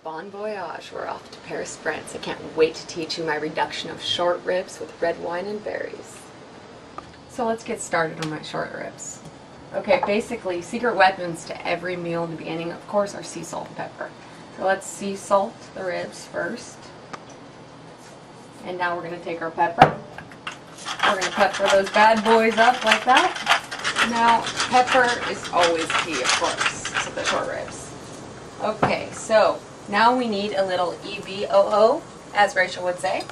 Bon voyage, we're off to Paris, France. I can't wait to teach you my reduction of short ribs with red wine and berries. So let's get started on my short ribs. Okay, basically, secret weapons to every meal in the beginning, of course, are sea salt and pepper. So let's sea salt the ribs first. And now we're going to take our pepper. We're going to pepper those bad boys up like that. Now, pepper is always key, of course, to the short ribs. Okay, so now we need a little EVOO, as Rachel would say,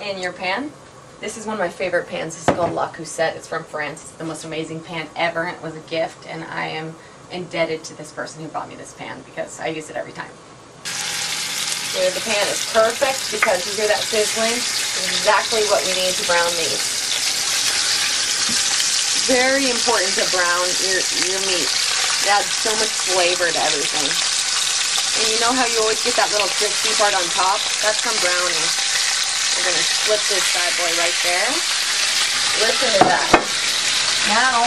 in your pan. This is one of my favorite pans. This is called La Coussette. It's from France. It's the most amazing pan ever. It was a gift, and I am indebted to this person who bought me this pan because I use it every time. So the pan is perfect because you hear that sizzling? Exactly what we need to brown these. Very important to brown your meat. It adds so much flavor to everything. And you know how you always get that little crispy part on top? That's from browning. We're going to flip this bad boy right there. Listen to that. Now,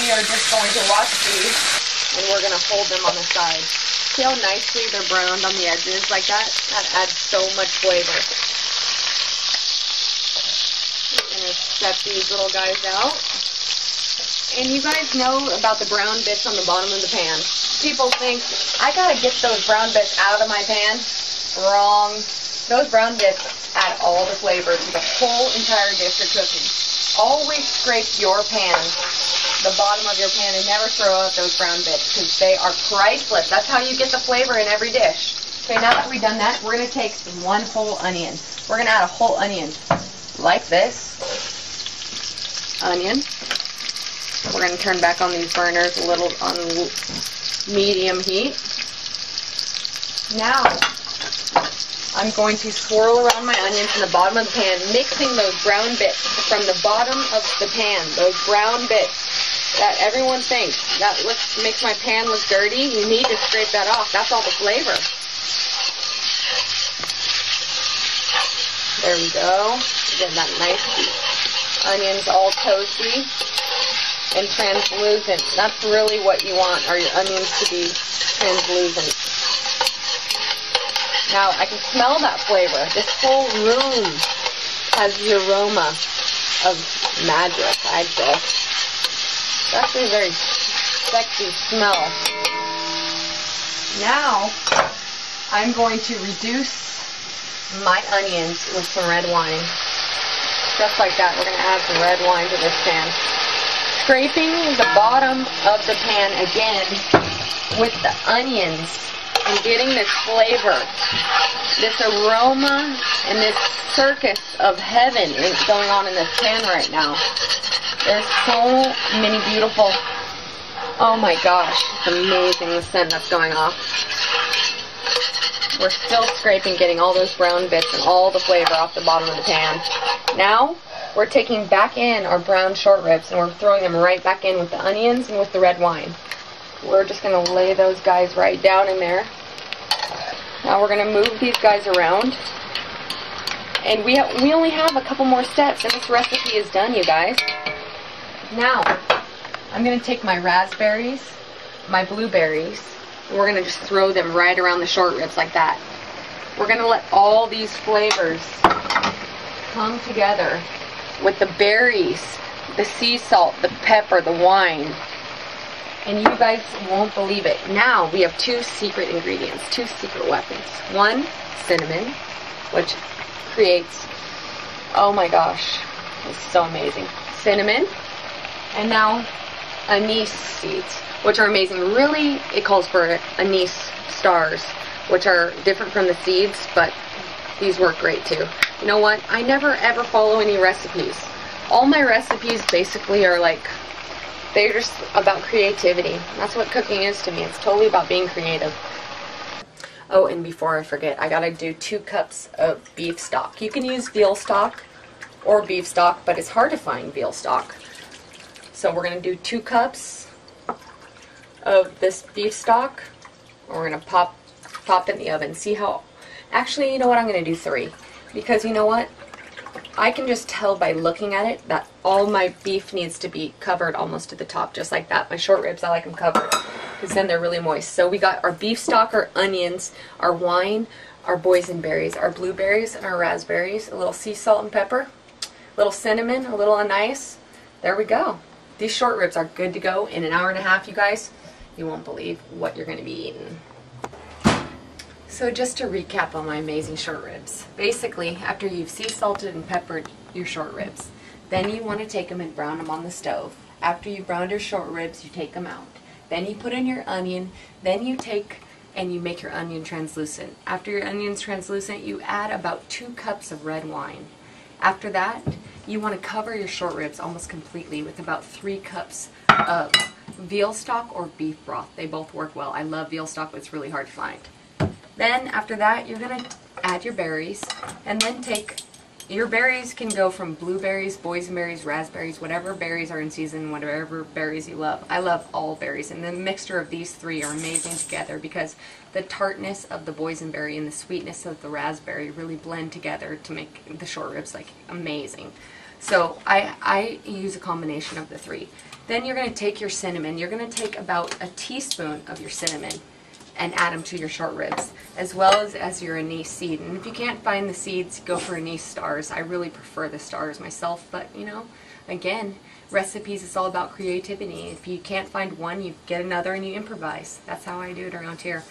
we are just going to watch these, and we're going to hold them on the side. See how nicely they're browned on the edges like that? That adds so much flavor. We're going to set these little guys out. And you guys know about the brown bits on the bottom of the pan. People think, I gotta get those brown bits out of my pan. Wrong. Those brown bits add all the flavor to the whole entire dish you're cooking. Always scrape your pan, the bottom of your pan, and never throw out those brown bits because they are priceless. That's how you get the flavor in every dish. Okay, now that we've done that, we're gonna take one whole onion. We're gonna add a whole onion like this. Onion. We're going to turn back on these burners a little on medium heat. Now, I'm going to swirl around my onions in the bottom of the pan, mixing those brown bits from the bottom of the pan. Those brown bits that everyone thinks, that makes my pan look dirty. You need to scrape that off. That's all the flavor. There we go. Getting that nice onions all toasty and translucent. That's really what you want, are your onions to be translucent. Now, I can smell that flavor. This whole room has the aroma of magic, I'd say. It's actually a very sexy smell. Now, I'm going to reduce my onions with some red wine. Just like that, we're going to add some red wine to this pan. Scraping the bottom of the pan again with the onions and getting this flavor, this aroma, and this circus of heaven going on in this pan right now. There's so many beautiful, oh my gosh, it's amazing the scent that's going off. We're still scraping, getting all those brown bits and all the flavor off the bottom of the pan. Now, we're taking back in our brown short ribs and we're throwing them right back in with the onions and with the red wine. We're just going to lay those guys right down in there. Now we're going to move these guys around. And we only have a couple more steps and this recipe is done, you guys. Now, I'm going to take my raspberries, my blueberries, and we're going to just throw them right around the short ribs like that. We're going to let all these flavors come together with the berries, the sea salt, the pepper, the wine. And you guys won't believe it. Now we have two secret ingredients, two secret weapons. One, cinnamon, which creates, oh my gosh, it's so amazing. Cinnamon. And now anise seeds, which are amazing. Really, it calls for anise stars, which are different from the seeds, but these work great too. You know what? I never ever follow any recipes. All my recipes basically are like, they're just about creativity. That's what cooking is to me. It's totally about being creative. Oh, and before I forget, I gotta do 2 cups of beef stock. You can use veal stock or beef stock, but it's hard to find veal stock. So we're gonna do 2 cups of this beef stock. We're gonna pop it in the oven. See how, actually, you know what, I'm gonna do 3. Because you know what? I can just tell by looking at it that all my beef needs to be covered almost to the top, just like that. My short ribs, I like them covered. because then they're really moist. So we got our beef stock, our onions, our wine, our boysenberries, our blueberries, and our raspberries, a little sea salt and pepper, a little cinnamon, a little anise. There we go. These short ribs are good to go in an hour and a half, you guys. You won't believe what you're going to be eating. So just to recap on my amazing short ribs. Basically, after you've sea salted and peppered your short ribs, then you want to take them and brown them on the stove. After you've browned your short ribs, you take them out. Then you put in your onion. Then you take and you make your onion translucent. After your onion's translucent, you add about 2 cups of red wine. After that, you want to cover your short ribs almost completely with about 3 cups of veal stock or beef broth. They both work well. I love veal stock, but it's really hard to find. Then after that, you're going to add your berries, and then take your berries. Can go from blueberries, boysenberries, raspberries, whatever berries are in season, whatever berries you love. I love all berries, and the mixture of these 3 are amazing together because the tartness of the boysenberry and the sweetness of the raspberry really blend together to make the short ribs like amazing. So I use a combination of the 3. Then you're going to take your cinnamon. You're going to take about a teaspoon of your cinnamon and add them to your short ribs, as well as your anise seed. And if you can't find the seeds, go for anise stars. I really prefer the stars myself, but you know, again, recipes is all about creativity. If you can't find one, you get another and you improvise. That's how I do it around here.